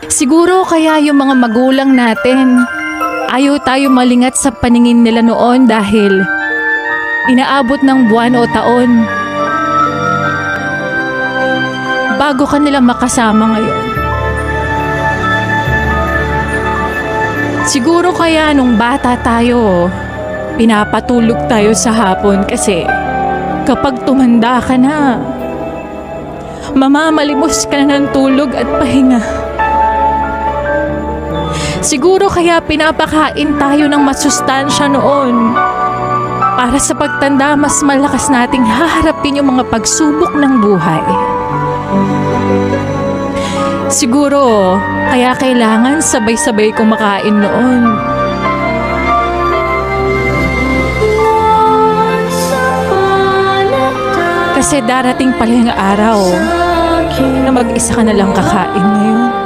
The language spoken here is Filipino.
Siguro kaya yung mga magulang natin, ayaw tayo malingat sa paningin nila noon dahil inaabot ng buwan o taon bago ka nila makasama ngayon. Siguro kaya nung bata tayo, pinapatulog tayo sa hapon kasi kapag tumanda ka na, mamamalimos ka na ng tulog at pahinga. Siguro kaya pinapakain tayo ng masustansya noon para sa pagtanda mas malakas nating haharapin yung mga pagsubok ng buhay. Siguro kaya kailangan sabay-sabay kumakain noon. Kasi darating pala yung araw na mag-isa ka na lang kakain ngayon.